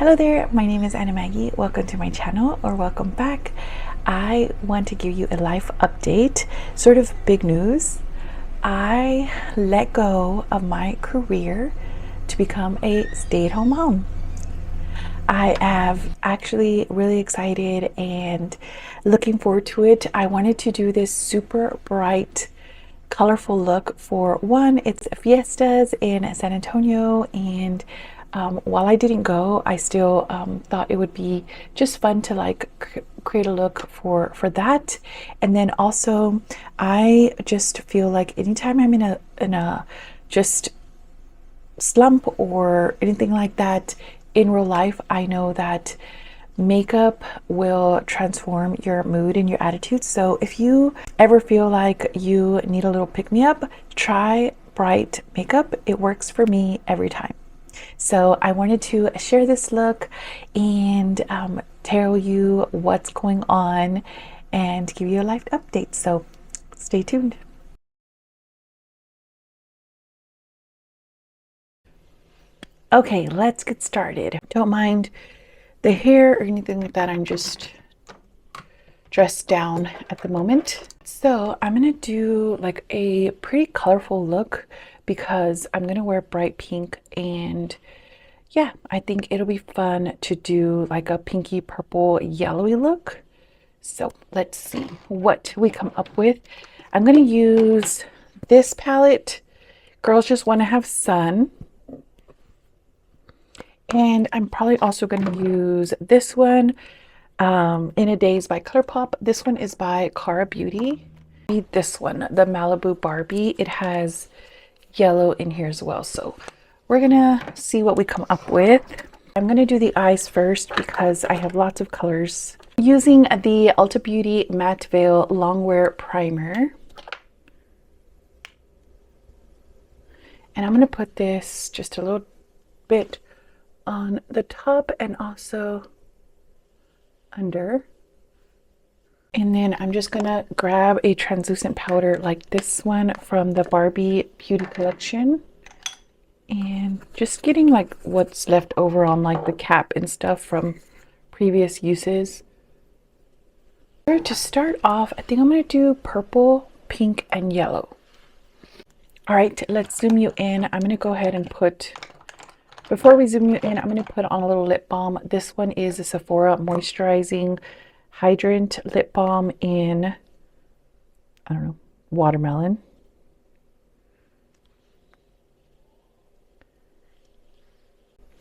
Hello there, my name is Maggie. Welcome to my channel, or welcome back. I want to give you a life update, sort of big news. I let go of my career to become a stay-at-home mom. I am actually really excited and looking forward to it. I wanted to do this super bright, colorful look for one. It's fiestas in San Antonio, and while I didn't go, I still thought it would be just fun to create a look for that. And then also, I just feel like anytime I'm in a just slump or anything like that in real life, I know that makeup will transform your mood and your attitude. So if you ever feel like you need a little pick-me-up, try bright makeup. It works for me every time. So I wanted to share this look and tell you what's going on and give you a life update. So stay tuned. Okay, let's get started. Don't mind the hair or anything like that. I'm just dressed down at the moment. So I'm gonna do like a pretty colorful look because I'm gonna wear bright pink, and yeah, I think it'll be fun to do like a pinky purple yellowy look. So let's see what we come up with. I'm gonna use this palette, Girls Just Want to Have Sun. And I'm probably also going to use this one, In a Daze by ColourPop. This one is by Cara Beauty. This one, the Malibu Barbie. It has yellow in here as well. So we're going to see what we come up with. I'm going to do the eyes first because I have lots of colors. Using the Ulta Beauty Matte Veil Longwear Primer. And I'm going to put this just a little bit on the top and also under. And then I'm just gonna grab a translucent powder like this one from the Barbie Beauty Collection, and just getting like what's left over on like the cap and stuff from previous uses. To start off, I think I'm gonna do purple, pink, and yellow. All right, let's zoom you in. I'm gonna go ahead and put, before we zoom you in, I'm going to put on a little lip balm. This one is a Sephora Moisturizing Hydrant Lip Balm in, I don't know, watermelon.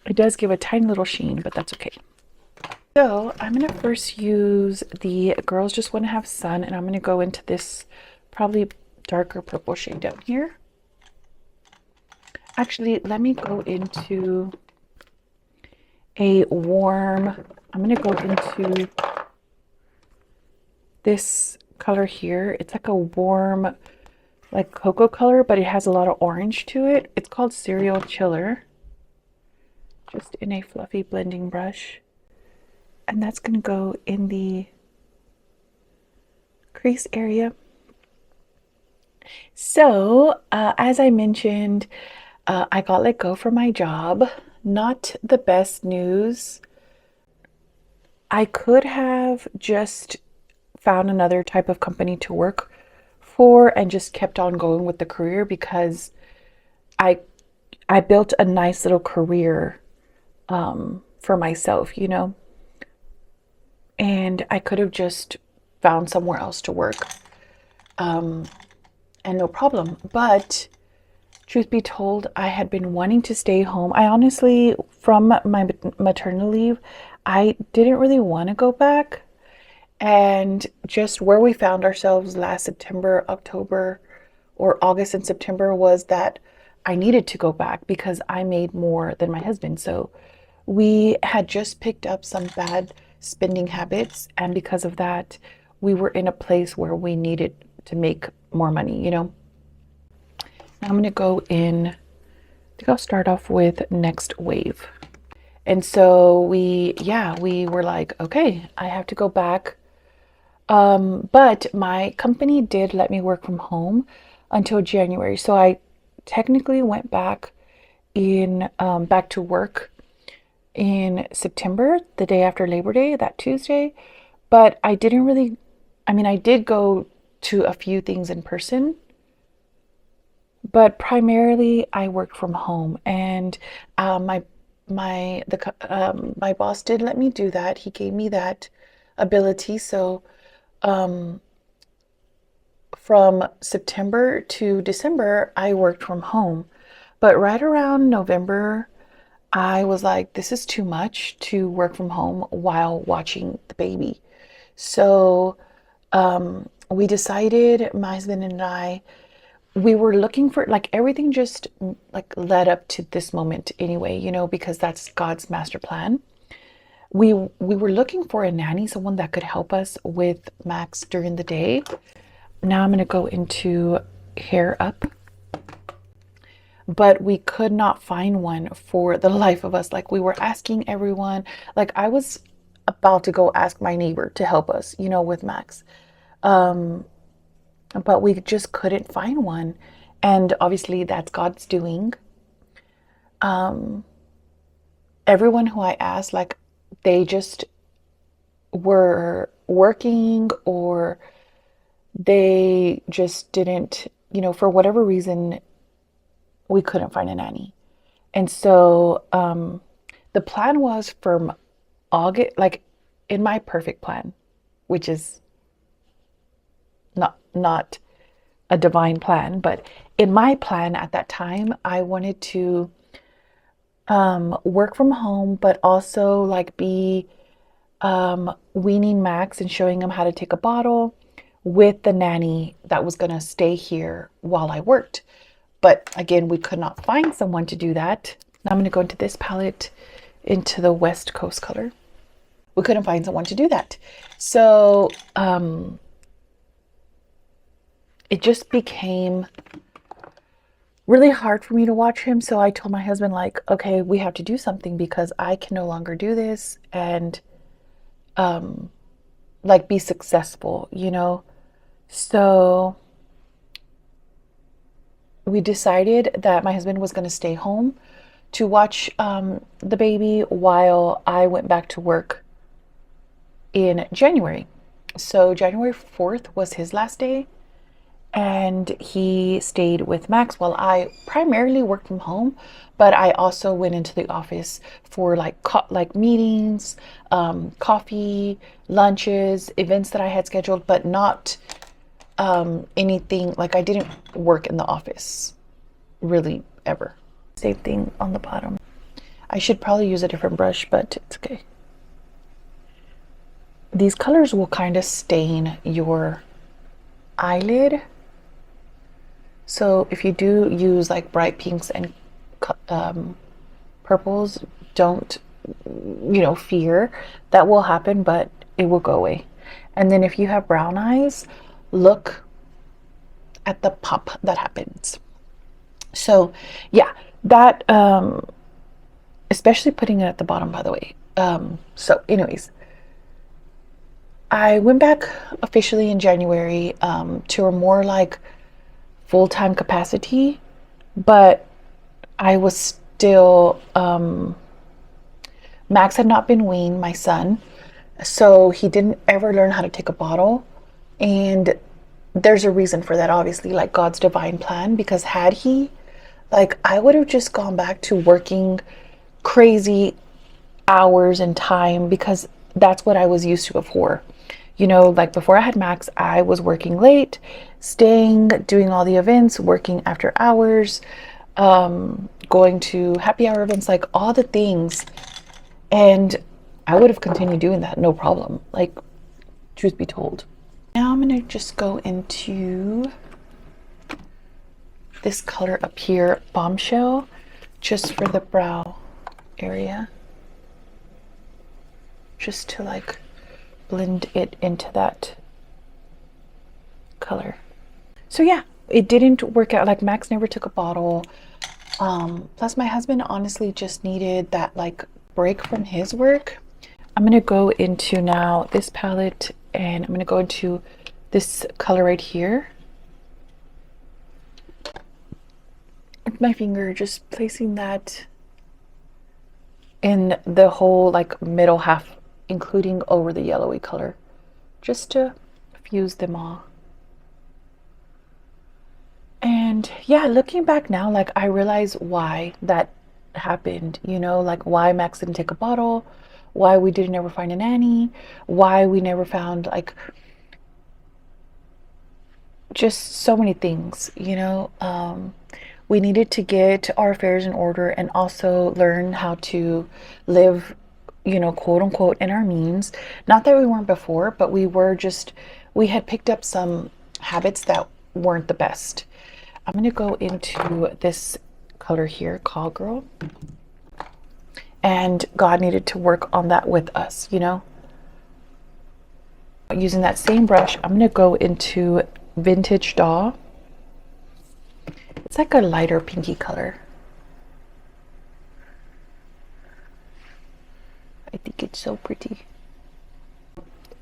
It does give a tiny little sheen, but that's okay. So I'm going to first use the Girls Just Want to Have Sun, and I'm going to go into this probably darker purple shade down here. Actually, let me go into a warm, I'm going to go into this color here. It's like a warm, like cocoa color, but it has a lot of orange to it. It's called Cereal Chiller. Just in a fluffy blending brush. And that's going to go in the crease area. So, as I mentioned, I got let go from my job. Not the best news. I could have just found another type of company to work for and just kept on going with the career, because I built a nice little career for myself, you know, and I could have just found somewhere else to work and no problem. But truth be told, I had been wanting to stay home. I honestly, from my maternity leave, I didn't really want to go back. And just where we found ourselves last September, October, or August and September was that I needed to go back because I made more than my husband. So we had just picked up some bad spending habits. And because of that, we were in a place where we needed to make more money, you know. Now I'm going to go in, I think I'll start off with Next Wave. And so we were like, okay, I have to go back. But my company did let me work from home until January. So I technically went back to work in September, the day after Labor Day, that Tuesday. But I didn't really, I mean, I did go to a few things in person, but primarily I worked from home. And my boss did let me do that. He gave me that ability. So from September to December, I worked from home. But right around November, I was like, this is too much to work from home while watching the baby. So we decided, my husband and I, we were looking for like everything just like led up to this moment anyway, you know, because that's God's master plan. We were looking for a nanny, someone that could help us with Max during the day. Now I'm going to go into hair up, but we could not find one for the life of us. Like we were asking everyone, like I was about to go ask my neighbor to help us, you know, with Max. But we just couldn't find one. And obviously that's God's doing. Everyone who I asked, like they just were working or they just didn't, you know, for whatever reason, we couldn't find a nanny. And so the plan was from August, like in my perfect plan, which is not a divine plan, but in my plan at that time, I wanted to work from home, but also like be weaning Max and showing him how to take a bottle with the nanny that was going to stay here while I worked. But again, we could not find someone to do that. Now I'm going to go into this palette, into the West Coast color. We couldn't find someone to do that. So it just became really hard for me to watch him. So I told my husband, like, okay, we have to do something because I can no longer do this and like be successful, you know? So we decided that my husband was going to stay home to watch the baby while I went back to work in January. So January 4th was his last day, and he stayed with Max while I primarily worked from home, but I also went into the office for like meetings, coffee, lunches, events that I had scheduled, but not anything like I didn't work in the office really ever. Same thing on the bottom. I should probably use a different brush, but it's okay. These colors will kind of stain your eyelid. So if you do use like bright pinks and purples, don't, you know, fear that will happen, but it will go away. And then if you have brown eyes, look at the pop that happens. So yeah, that especially putting it at the bottom, by the way. So anyways, I went back officially in January to a more like full-time capacity, but I was still Max had not been weaned, my son, so he didn't ever learn how to take a bottle. And there's a reason for that, obviously, like God's divine plan, because had he, like, I would have just gone back to working crazy hours and time because that's what I was used to before. You know, like before I had Max, I was working late, staying, doing all the events, working after hours, going to happy hour events, like all the things. And I would have continued doing that, no problem. Like, truth be told. Now I'm going to just go into this color up here, Bombshell, just for the brow area. Just to like blend it into that color. So yeah, it didn't work out. Like Max never took a bottle. Plus my husband honestly just needed that like break from his work. I'm gonna go into now this palette and I'm gonna go into this color right here. With my finger, just placing that in the whole like middle half, including over the yellowy color, just to fuse them all. And yeah, looking back now, like I realize why that happened, you know, like why Max didn't take a bottle, why we didn't ever find a nanny, why we never found like just so many things, you know. We needed to get our affairs in order and also learn how to live, you know, quote unquote, in our means. Not that we weren't before, but we had picked up some habits that weren't the best. I'm going to go into this color here, Call Girl. And God needed to work on that with us, you know. Using that same brush, I'm going to go into Vintage Doll. It's like a lighter pinky color. I think it's so pretty.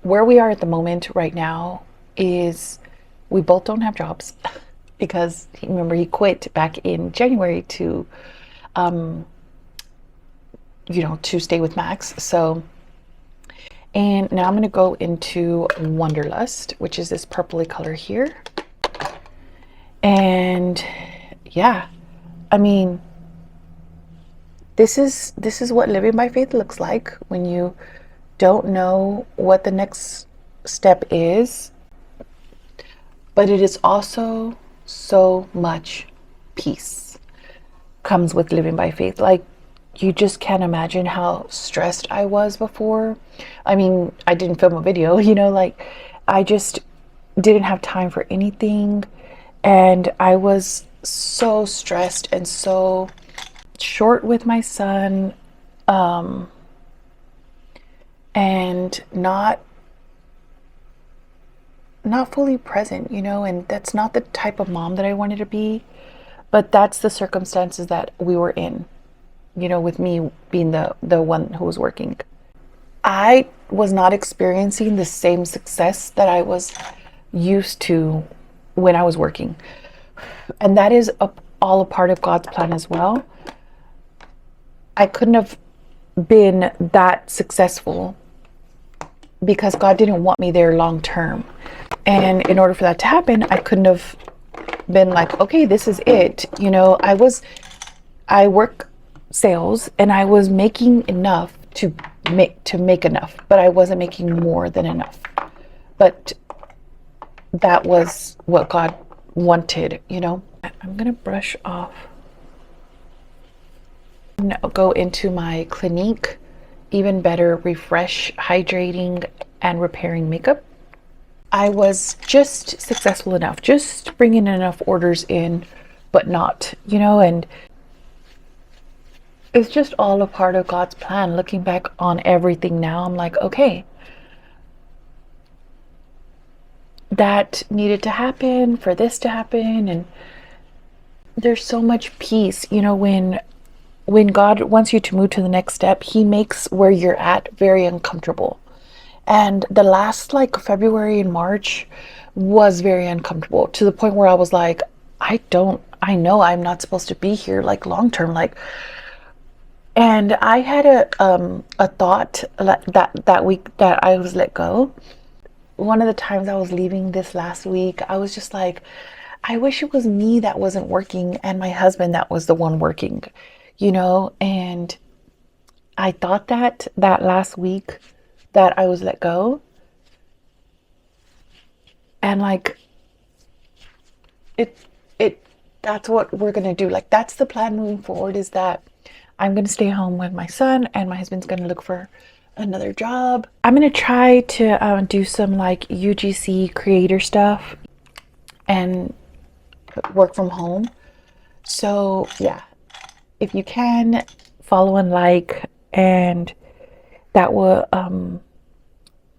Where we are at the moment right now is we both don't have jobs because remember he quit back in January to you know, to stay with Max. So, and now I'm going to go into Wanderlust, which is this purpley color here. And yeah, I mean, this is what living by faith looks like when you don't know what the next step is, but it is also so much peace comes with living by faith. Like, you just can't imagine how stressed I was before. I mean, I didn't film a video, you know, like I just didn't have time for anything. And I was so stressed and so short with my son, and not fully present, you know, and that's not the type of mom that I wanted to be, but that's the circumstances that we were in, you know, with me being the one who was working. I was not experiencing the same success that I was used to when I was working. And that is all a part of God's plan as well. I couldn't have been that successful because God didn't want me there long term. And in order for that to happen, I couldn't have been like, okay, this is it. You know, I work sales and I was making enough to make enough, but I wasn't making more than enough. But that was what God wanted, you know. I'm gonna brush off. I'm gonna go into my Clinique Even Better Refresh Hydrating and Repairing Makeup. I was just successful enough, just bringing enough orders in, but not, you know, and it's just all a part of God's plan. Looking back on everything now, I'm like, okay, that needed to happen for this to happen. And there's so much peace, you know, when God wants you to move to the next step, he makes where you're at very uncomfortable. And the last like February and March was very uncomfortable to the point where I was like, I know I'm not supposed to be here like long term, like. And I had a thought that week that I was let go. One of the times I was leaving this last week, I was just like, I wish it was me that wasn't working and my husband that was the one working, you know. And I thought that last week that I was let go, and like it that's what we're gonna do. Like, that's the plan moving forward, is that I'm gonna stay home with my son and my husband's gonna look for another job. I'm gonna try to do some like UGC creator stuff and work from home. So yeah, if you can follow and like, and that will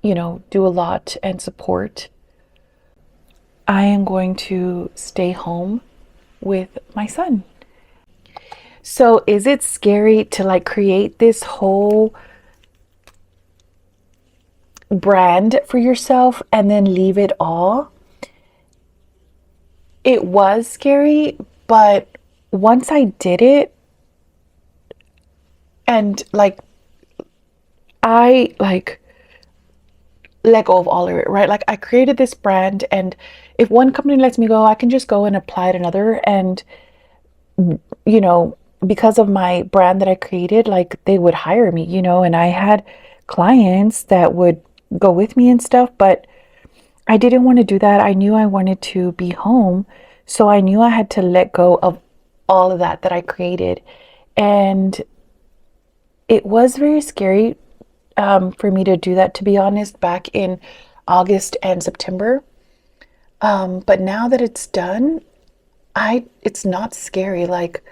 you know, do a lot and support. I am going to stay home with my son. So is it scary to like create this whole brand for yourself and then leave it all? It was scary, but once I did it, And like I like let go of all of it, right? Like I created this brand, and if one company lets me go, I can just go and apply at another. And you know, because of my brand that I created, like they would hire me, and I had clients that would go with me and stuff, but I didn't want to do that. I knew I wanted to be home, so I knew I had to let go of all of that I created. And it was very scary, for me to do that, to be honest, back in August and September. But now that it's done, it's not scary. Like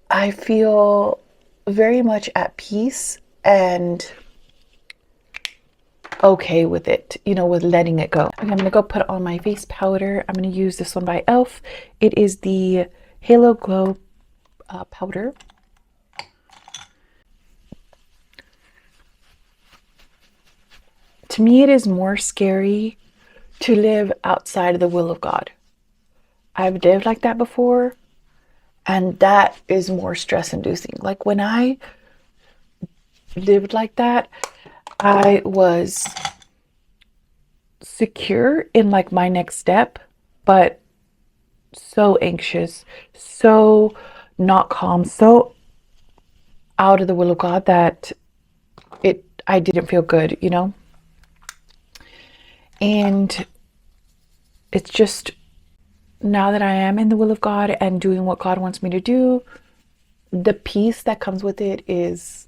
I feel very much at peace and okay with it, with letting it go. Okay, I'm gonna go put on my face powder. I'm gonna use this one by e.l.f. It is the Halo Glow powder. To me, it is more scary to live outside of the will of God. I've lived like that before, and that is more stress inducing. Like when I lived like that, I was secure in like my next step, but so anxious, so not calm, so out of the will of God that I didn't feel good. And it's just now that I am in the will of God and doing what God wants me to do, the peace that comes with it is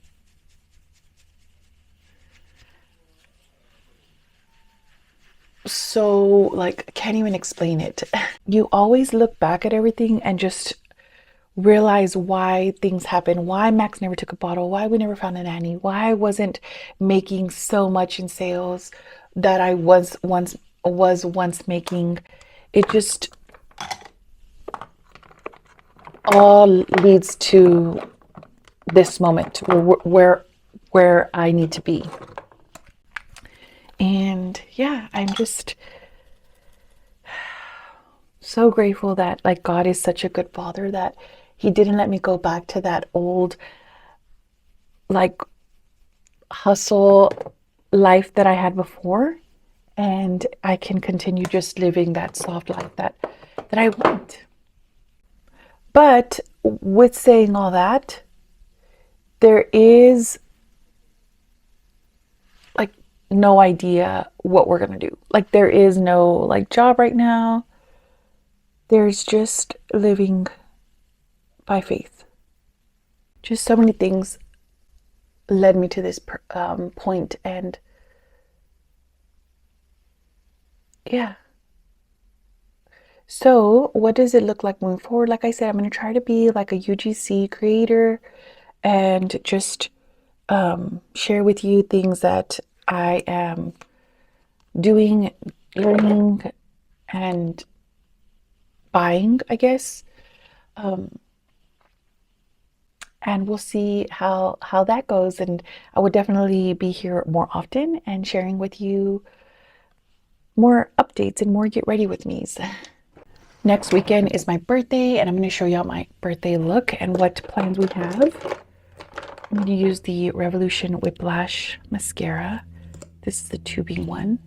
so, like, I can't even explain it. You always look back at everything and just realize why things happen, why Max never took a bottle, why we never found a nanny, why I wasn't making so much in sales that I was once making. It just all leads to this moment where I need to be. And yeah, I'm just so grateful that like God is such a good father that he didn't let me go back to that old like hustle life that I had before, and I can continue just living that soft life that I want. But with saying all that, there is like no idea what we're going to do. Like there is no like job right now. There's just living by faith. Just so many things led me to this point, and yeah. So, what does it look like moving forward? Like I said, I'm going to try to be like a UGC creator and just share with you things that I am doing, learning, and buying, I guess. And we'll see how that goes. And I would definitely be here more often and sharing with you more updates and more get ready with me's. Next weekend is my birthday, and I'm going to show y'all my birthday look and what plans we have. I'm going to use the Revolution Whiplash mascara. This is the tubing one.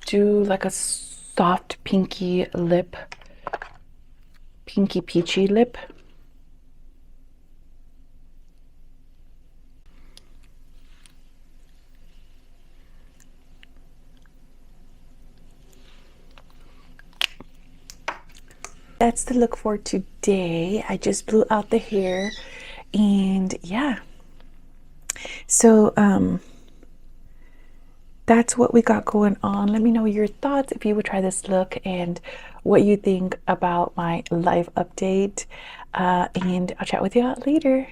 Do like a soft pinky lip, pinky peachy lip. That's the look for today. I just blew out the hair, and yeah. So that's what we got going on. Let me know your thoughts if you would try this look and what you think about my life update. And I'll chat with you later.